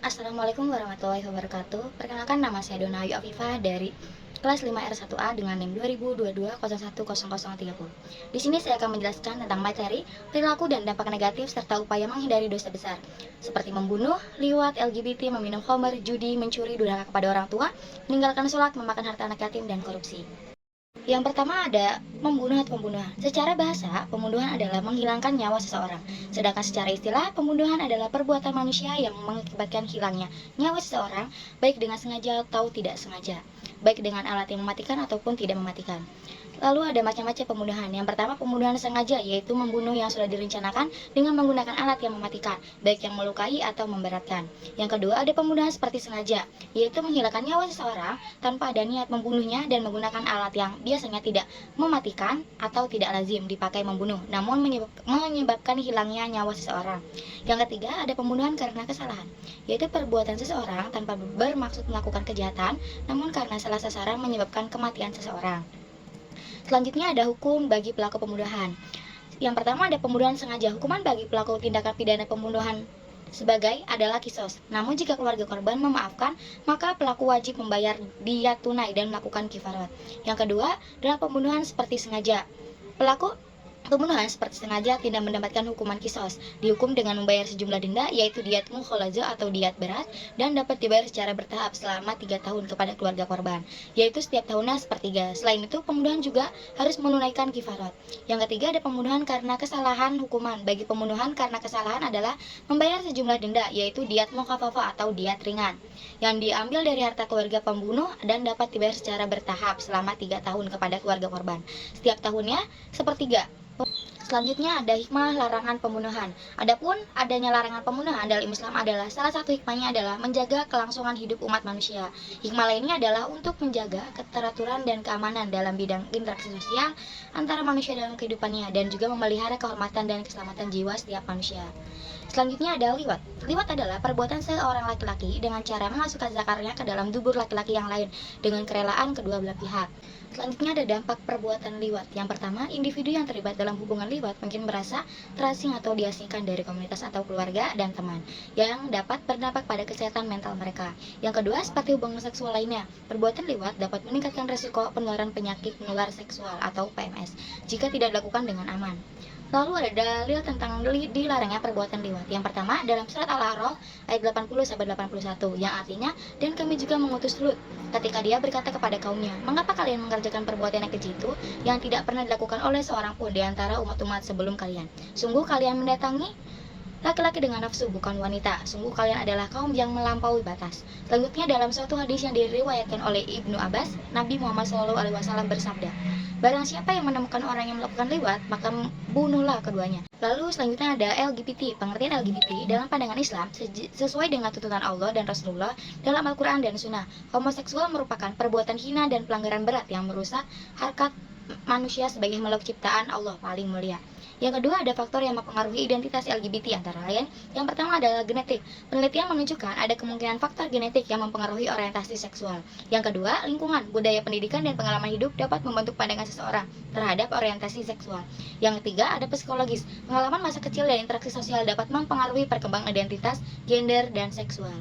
Assalamualaikum warahmatullahi wabarakatuh. Perkenalkan, nama saya Dona Ayu Afifah dari kelas 5R1A dengan NIM 2022010030. Di sini saya akan menjelaskan tentang materi, perilaku dan dampak negatif serta upaya menghindari dosa besar seperti membunuh, liwat, LGBT, meminum khamr, judi, mencuri, durhaka kepada orang tua, meninggalkan sholat, memakan harta anak yatim, dan korupsi. Yang pertama ada membunuh atau pembunuhan. Secara bahasa, pembunuhan adalah menghilangkan nyawa seseorang. Sedangkan secara istilah, pembunuhan adalah perbuatan manusia yang mengakibatkan hilangnya nyawa seseorang, baik dengan sengaja atau tidak sengaja, baik dengan alat yang mematikan ataupun tidak mematikan. Lalu ada macam-macam pembunuhan. Yang pertama, pembunuhan sengaja, yaitu membunuh yang sudah direncanakan dengan menggunakan alat yang mematikan, baik yang melukai atau memberatkan. Yang kedua, ada pembunuhan seperti sengaja, yaitu menghilangkan nyawa seseorang tanpa ada niat membunuhnya dan menggunakan alat yang biasanya tidak mematikan atau tidak lazim dipakai membunuh, namun menyebabkan hilangnya nyawa seseorang. Yang ketiga, ada pembunuhan karena kesalahan, yaitu perbuatan seseorang tanpa bermaksud melakukan kejahatan, namun karena salah sasaran menyebabkan kematian seseorang. Selanjutnya ada hukum bagi pelaku pembunuhan. Yang pertama ada pembunuhan sengaja. Hukuman bagi pelaku tindakan pidana pembunuhan sebagai adalah kisos. Namun jika keluarga korban memaafkan, maka pelaku wajib membayar diat tunai dan melakukan kifarat. Yang kedua adalah pembunuhan seperti sengaja. Pelaku pembunuhan seperti sengaja tidak mendapatkan hukuman kisos, dihukum dengan membayar sejumlah denda, yaitu diat mukhalaza atau diat berat, dan dapat dibayar secara bertahap selama 3 tahun kepada keluarga korban, yaitu setiap tahunnya sepertiga. Selain itu, pembunuhan juga harus menunaikan kifarat. Yang ketiga ada pembunuhan karena kesalahan. Hukuman bagi pembunuhan karena kesalahan adalah membayar sejumlah denda, yaitu diat mukhafafah atau diat ringan, yang diambil dari harta keluarga pembunuh dan dapat dibayar secara bertahap selama 3 tahun kepada keluarga korban, setiap tahunnya sepertiga. Selanjutnya ada hikmah larangan pembunuhan. Adapun adanya larangan pembunuhan dalam Islam adalah salah satu hikmahnya adalah menjaga kelangsungan hidup umat manusia. Hikmah lainnya adalah untuk menjaga keteraturan dan keamanan dalam bidang interaksi sosial antara manusia dalam kehidupannya dan juga memelihara kehormatan dan keselamatan jiwa setiap manusia. Selanjutnya ada liwat. Liwat adalah perbuatan seorang laki-laki dengan cara memasukkan zakarnya ke dalam dubur laki-laki yang lain dengan kerelaan kedua belah pihak. Selanjutnya ada dampak perbuatan liwat. Yang pertama, individu yang terlibat dalam hubungan liwat mungkin merasa terasing atau diasingkan dari komunitas atau keluarga dan teman, yang dapat berdampak pada kesehatan mental mereka. Yang kedua, seperti hubungan seksual lainnya, perbuatan liwat dapat meningkatkan risiko penularan penyakit menular seksual atau PMS jika tidak dilakukan dengan aman. Lalu ada dalil tentang dilarangnya perbuatan liwat. Yang pertama, dalam surat Al-A'raf ayat 80-81 yang artinya, dan kami juga mengutus Lut ketika dia berkata kepada kaumnya, mengapa kalian mengerjakan perbuatan yang keji itu yang tidak pernah dilakukan oleh seorang pun di antara umat-umat sebelum kalian? Sungguh kalian mendatangi laki-laki dengan nafsu, bukan wanita. Sungguh kalian adalah kaum yang melampaui batas. Selanjutnya dalam suatu hadis yang diriwayatkan oleh Ibnu Abbas, Nabi Muhammad SAW bersabda, barang siapa yang menemukan orang yang melakukan liwat, maka bunuhlah keduanya. Lalu selanjutnya ada LGBT. Pengertian LGBT dalam pandangan Islam sesuai dengan tuntunan Allah dan Rasulullah dalam Al-Quran dan Sunnah. Homoseksual merupakan perbuatan hina dan pelanggaran berat yang merusak harkat manusia sebagai makhluk ciptaan Allah paling mulia. Yang kedua ada faktor yang mempengaruhi identitas LGBT antara lain. Yang pertama adalah genetik. Penelitian menunjukkan ada kemungkinan faktor genetik yang mempengaruhi orientasi seksual. Yang kedua, lingkungan, budaya pendidikan dan pengalaman hidup dapat membentuk pandangan seseorang terhadap orientasi seksual. Yang ketiga ada psikologis. Pengalaman masa kecil dan interaksi sosial dapat mempengaruhi perkembangan identitas, gender, dan seksual.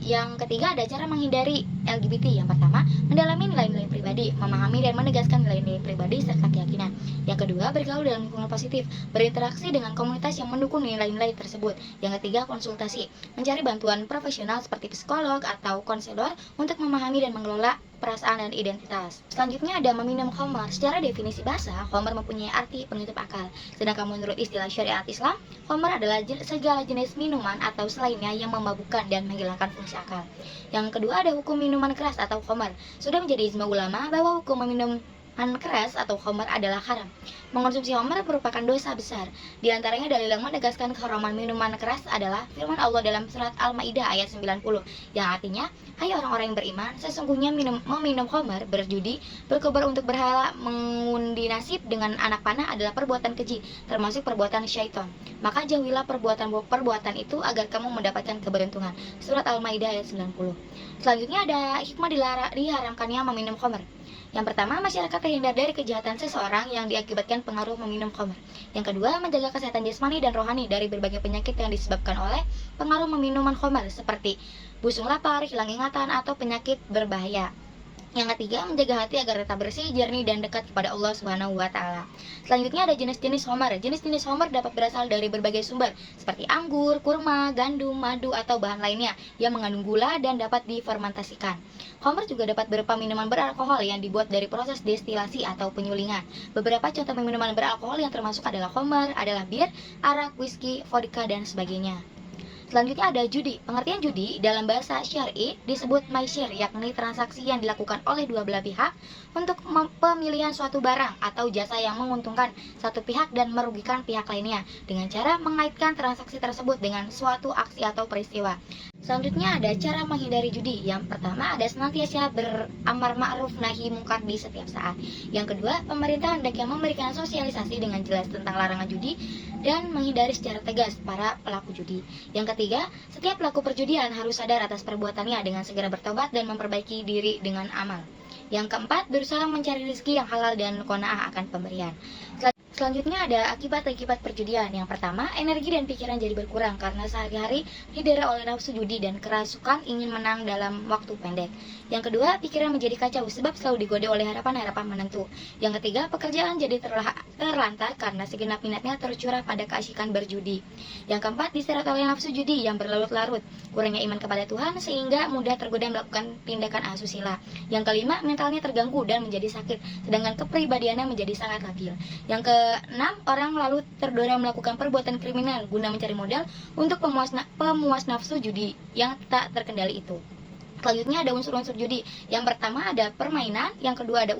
Yang ketiga ada cara menghindari LGBT. Yang pertama, mendalami nilai-nilai pribadi, memahami dan menegaskan nilai-nilai pribadi serta keyakinan. Yang kedua, bergaul dalam lingkungan positif, berinteraksi dengan komunitas yang mendukung nilai-nilai tersebut. Yang ketiga, konsultasi, mencari bantuan profesional seperti psikolog atau konselor untuk memahami dan mengelola perasaan dan identitas. Selanjutnya ada meminum khamar. Secara definisi bahasa, khamar mempunyai arti penutup akal. Sedangkan menurut istilah syariat Islam, khamar adalah segala jenis minuman atau selainnya yang memabukkan dan menghilangkan fungsi akal. Yang kedua ada hukum minuman keras atau khamar. Sudah menjadi ijma ulama bahwa hukum meminum minuman keras atau khamar adalah haram. Mengonsumsi khamar merupakan dosa besar. Di antaranya dalil yang menegaskan keharaman minuman keras adalah firman Allah dalam surat Al-Maidah ayat 90 yang artinya, hai orang-orang yang beriman, sesungguhnya meminum khamar, berjudi, berkobar untuk berhala, mengundi nasib dengan anak panah adalah perbuatan keji, termasuk perbuatan syaitan. Maka jauhilah perbuatan itu agar kamu mendapatkan keberuntungan. Surat Al-Maidah ayat 90. Selanjutnya ada hikmah diharamkannya meminum khamar. Yang pertama, masyarakat terhindar dari kejahatan seseorang yang diakibatkan pengaruh meminum khamr. Yang kedua, menjaga kesehatan jasmani dan rohani dari berbagai penyakit yang disebabkan oleh pengaruh minuman khamr seperti busung lapar, hilang ingatan, atau penyakit berbahaya. Yang ketiga, menjaga hati agar tetap bersih, jernih, dan dekat kepada Allah Subhanahu wa Ta'ala. Selanjutnya ada jenis-jenis khamr. Jenis-jenis khamr dapat berasal dari berbagai sumber, seperti anggur, kurma, gandum, madu, atau bahan lainnya yang mengandung gula dan dapat difermentasikan. Khamr juga dapat berupa minuman beralkohol yang dibuat dari proses destilasi atau penyulingan. Beberapa contoh minuman beralkohol yang termasuk adalah khamr, adalah bir, arak, whisky, vodka, dan sebagainya. Selanjutnya ada judi. Pengertian judi dalam bahasa syar'i disebut maisir, yakni transaksi yang dilakukan oleh dua belah pihak untuk pemilihan suatu barang atau jasa yang menguntungkan satu pihak dan merugikan pihak lainnya dengan cara mengaitkan transaksi tersebut dengan suatu aksi atau peristiwa. Selanjutnya ada cara menghindari judi. Yang pertama ada senantiasa beramar ma'ruf nahi mungkar di setiap saat. Yang kedua, pemerintah hendaknya memberikan sosialisasi dengan jelas tentang larangan judi dan menghindari secara tegas para pelaku judi. Yang ketiga, setiap pelaku perjudian harus sadar atas perbuatannya dengan segera bertobat dan memperbaiki diri dengan amal. Yang keempat, berusaha mencari rezeki yang halal dan qanaah akan pemberian. Selanjutnya ada akibat-akibat perjudian. Yang pertama, energi dan pikiran jadi berkurang karena sehari-hari didera oleh nafsu judi dan kerasukan ingin menang dalam waktu pendek. Yang kedua, pikiran menjadi kacau sebab selalu digoda oleh harapan-harapan menentu. Yang ketiga, pekerjaan jadi terlantar karena segenap minatnya tercurah pada keasyikan berjudi. Yang keempat, diseret oleh nafsu judi yang berlarut-larut, kurangnya iman kepada Tuhan sehingga mudah tergoda melakukan tindakan asusila. Yang kelima, mentalnya terganggu dan menjadi sakit, sedangkan kepribadiannya menjadi sangat labil. Yang keenam, orang lalu terdorong melakukan perbuatan kriminal guna mencari modal untuk pemuas nafsu judi yang tak terkendali itu. Selanjutnya ada unsur-unsur judi. Yang pertama ada permainan, yang kedua ada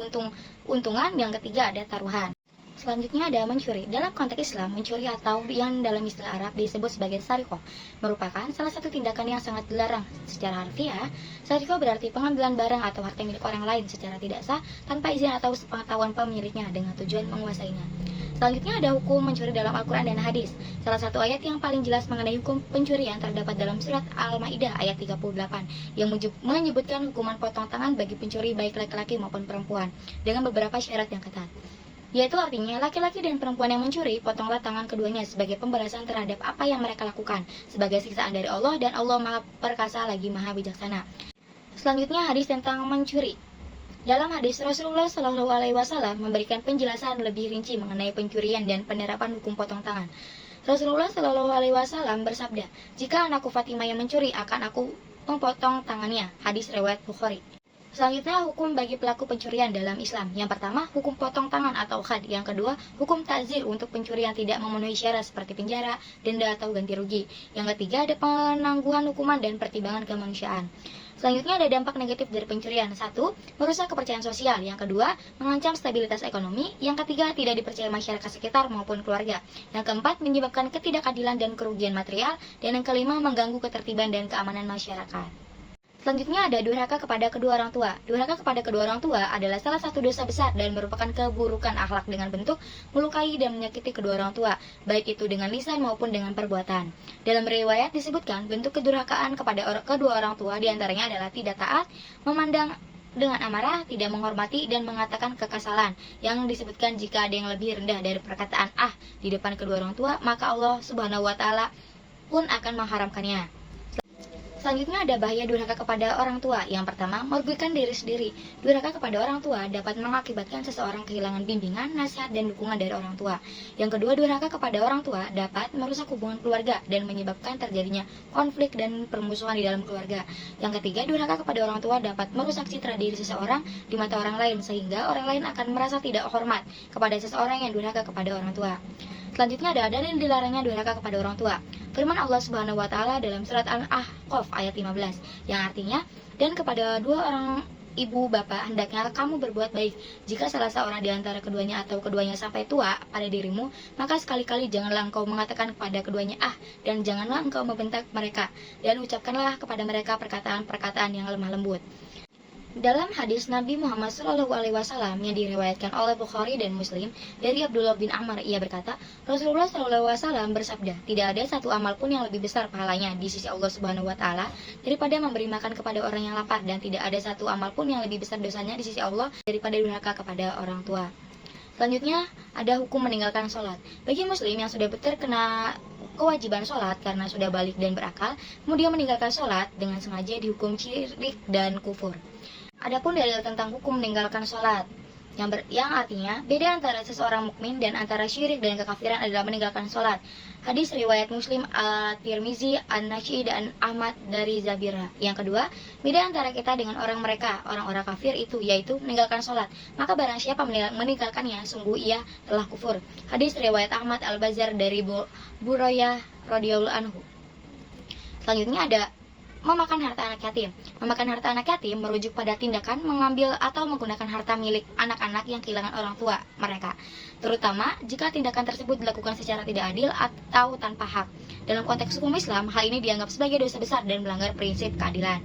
untungan, yang ketiga ada taruhan. Selanjutnya ada mencuri. Dalam konteks Islam, mencuri atau yang dalam istilah Arab disebut sebagai sarikoh merupakan salah satu tindakan yang sangat dilarang. Secara harfiah, sarikoh berarti pengambilan barang atau harta milik orang lain secara tidak sah tanpa izin atau sepengetahuan pemiliknya dengan tujuan menguasainya. Selanjutnya ada hukum mencuri dalam Al-Quran dan hadis. Salah satu ayat yang paling jelas mengenai hukum pencurian terdapat dalam surat Al-Ma'idah ayat 38 yang menyebutkan hukuman potong tangan bagi pencuri baik laki-laki maupun perempuan dengan beberapa syarat yang ketat. Yaitu artinya laki-laki dan perempuan yang mencuri, potonglah tangan keduanya sebagai pembalasan terhadap apa yang mereka lakukan, sebagai siksaan dari Allah, dan Allah Maha Perkasa lagi Maha Bijaksana. Selanjutnya hadis tentang mencuri. Dalam hadis, Rasulullah Shallallahu Alaihi Wasallam memberikan penjelasan lebih rinci mengenai pencurian dan penerapan hukum potong tangan. Rasulullah Shallallahu Alaihi Wasallam bersabda, jika anakku Fatimah yang mencuri, akan aku memotong tangannya. Hadis riwayat Bukhari. Selanjutnya, hukum bagi pelaku pencurian dalam Islam. Yang pertama, hukum potong tangan atau had. Yang kedua, hukum ta'zir untuk pencuri yang tidak memenuhi syarat seperti penjara, denda, atau ganti rugi. Yang ketiga, ada penangguhan hukuman dan pertimbangan kemanusiaan. Selanjutnya ada dampak negatif dari pencurian. Satu, merusak kepercayaan sosial. Yang kedua, mengancam stabilitas ekonomi. Yang ketiga, tidak dipercaya masyarakat sekitar maupun keluarga. Yang keempat, menyebabkan ketidakadilan dan kerugian material. Dan yang kelima, mengganggu ketertiban dan keamanan masyarakat. Selanjutnya ada durhaka kepada kedua orang tua. Durhaka kepada kedua orang tua adalah salah satu dosa besar dan merupakan keburukan akhlak dengan bentuk melukai dan menyakiti kedua orang tua, baik itu dengan lisan maupun dengan perbuatan. Dalam riwayat disebutkan bentuk kedurhakaan kepada kedua orang tua diantaranya adalah tidak taat, memandang dengan amarah, tidak menghormati, dan mengatakan kekesalan. Yang disebutkan jika ada yang lebih rendah dari perkataan di depan kedua orang tua, maka Allah Subhanahu wa Ta'ala pun akan mengharamkannya. Selanjutnya ada bahaya durhaka kepada orang tua. Yang pertama, merugikan diri sendiri. Durhaka kepada orang tua dapat mengakibatkan seseorang kehilangan bimbingan, nasihat, dan dukungan dari orang tua. Yang kedua, durhaka kepada orang tua dapat merusak hubungan keluarga dan menyebabkan terjadinya konflik dan permusuhan di dalam keluarga. Yang ketiga, durhaka kepada orang tua dapat merusak citra diri seseorang di mata orang lain sehingga orang lain akan merasa tidak hormat kepada seseorang yang durhaka kepada orang tua. Selanjutnya ada dalil dilarangnya durhaka kepada orang tua. Firman Allah Subhanahu wa Ta'ala dalam surat Al-Ahqaf ayat 15 yang artinya, dan kepada dua orang ibu bapak hendaknya kamu berbuat baik. Jika salah seorang di antara keduanya atau keduanya sampai tua pada dirimu, maka sekali-kali janganlah engkau mengatakan kepada keduanya dan janganlah engkau membentak mereka, dan ucapkanlah kepada mereka perkataan-perkataan yang lemah lembut. Dalam hadis Nabi Muhammad SAW yang diriwayatkan oleh Bukhari dan Muslim dari Abdullah bin Amr, ia berkata, Rasulullah SAW bersabda, tidak ada satu amal pun yang lebih besar pahalanya di sisi Allah Subhanahu Wa Taala daripada memberi makan kepada orang yang lapar, dan tidak ada satu amal pun yang lebih besar dosanya di sisi Allah daripada durhaka kepada orang tua. Selanjutnya ada hukum meninggalkan sholat. Bagi muslim yang sudah terkena kewajiban sholat karena sudah balik dan berakal, kemudian meninggalkan sholat dengan sengaja dihukum syirik dan kufur. Adapun dalil tentang hukum meninggalkan sholat, yang artinya beda antara seseorang mukmin dan antara syirik dan kekafiran adalah meninggalkan sholat. Hadis riwayat Muslim, At-Tirmizi, An-Nasyi dan Ahmad dari Zabira. Yang kedua, beda antara kita dengan orang-orang kafir itu yaitu meninggalkan sholat. Maka barang siapa meninggalkannya, sungguh ia telah kufur. Hadis riwayat Ahmad Al-Bazar dari Burayyah radhiyallahu anhu. Selanjutnya ada memakan harta anak yatim. Memakan harta anak yatim merujuk pada tindakan mengambil atau menggunakan harta milik anak-anak yang kehilangan orang tua mereka, terutama jika tindakan tersebut dilakukan secara tidak adil atau tanpa hak. Dalam konteks hukum Islam, hal ini dianggap sebagai dosa besar dan melanggar prinsip keadilan.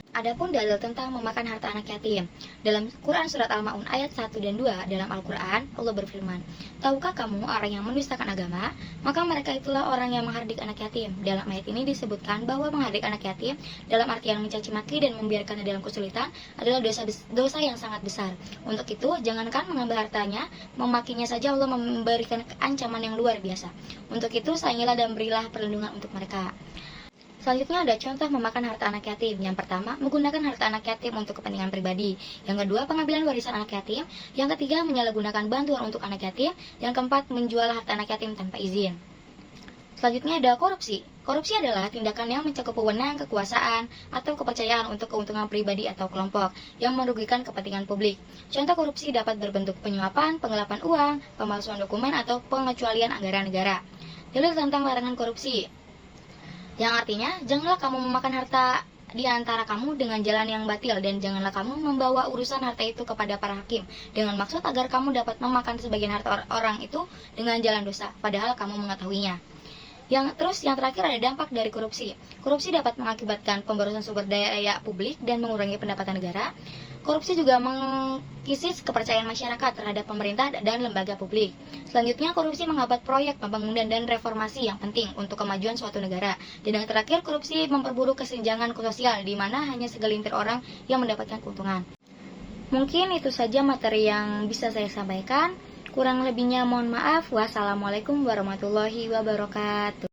Adapun dalil tentang memakan harta anak yatim. Dalam Quran surat Al-Maun ayat 1 dan 2 dalam Al-Quran, Allah berfirman, tahukah kamu orang yang mendustakan agama? Maka mereka itulah orang yang menghardik anak yatim. Dalam ayat ini disebutkan bahwa menghardik anak yatim dalam artian mencaci maki dan membiarkannya dalam kesulitan adalah dosa yang sangat besar. Untuk itu, jangankan mengambil hartanya, memakinya saja Allah memberikan ancaman yang luar biasa. Untuk itu, sayangilah dan berilah perlindungan untuk mereka. Selanjutnya ada contoh memakan harta anak yatim. Yang pertama, menggunakan harta anak yatim untuk kepentingan pribadi. Yang kedua, pengambilan warisan anak yatim. Yang ketiga, menyalahgunakan bantuan untuk anak yatim. Yang keempat, menjual harta anak yatim tanpa izin. Selanjutnya ada korupsi. Korupsi adalah tindakan yang mencakup wewenang, kekuasaan, atau kepercayaan untuk keuntungan pribadi atau kelompok yang merugikan kepentingan publik. Contoh korupsi dapat berbentuk penyuapan, penggelapan uang, pemalsuan dokumen, atau pengecualian anggaran negara. Dalil tentang larangan korupsi, yang artinya, janganlah kamu memakan harta di antara kamu dengan jalan yang batil, dan janganlah kamu membawa urusan harta itu kepada para hakim dengan maksud agar kamu dapat memakan sebagian harta orang itu dengan jalan dosa, padahal kamu mengetahuinya. Yang terakhir ada dampak dari korupsi. Korupsi dapat mengakibatkan pemborosan sumber daya publik dan mengurangi pendapatan negara. Korupsi juga mengkikis kepercayaan masyarakat terhadap pemerintah dan lembaga publik. Selanjutnya, korupsi menghambat proyek pembangunan dan reformasi yang penting untuk kemajuan suatu negara. Dan yang terakhir, korupsi memperburuk kesenjangan sosial, di mana hanya segelintir orang yang mendapatkan keuntungan. Mungkin itu saja materi yang bisa saya sampaikan. Kurang lebihnya mohon maaf. Wassalamualaikum warahmatullahi wabarakatuh.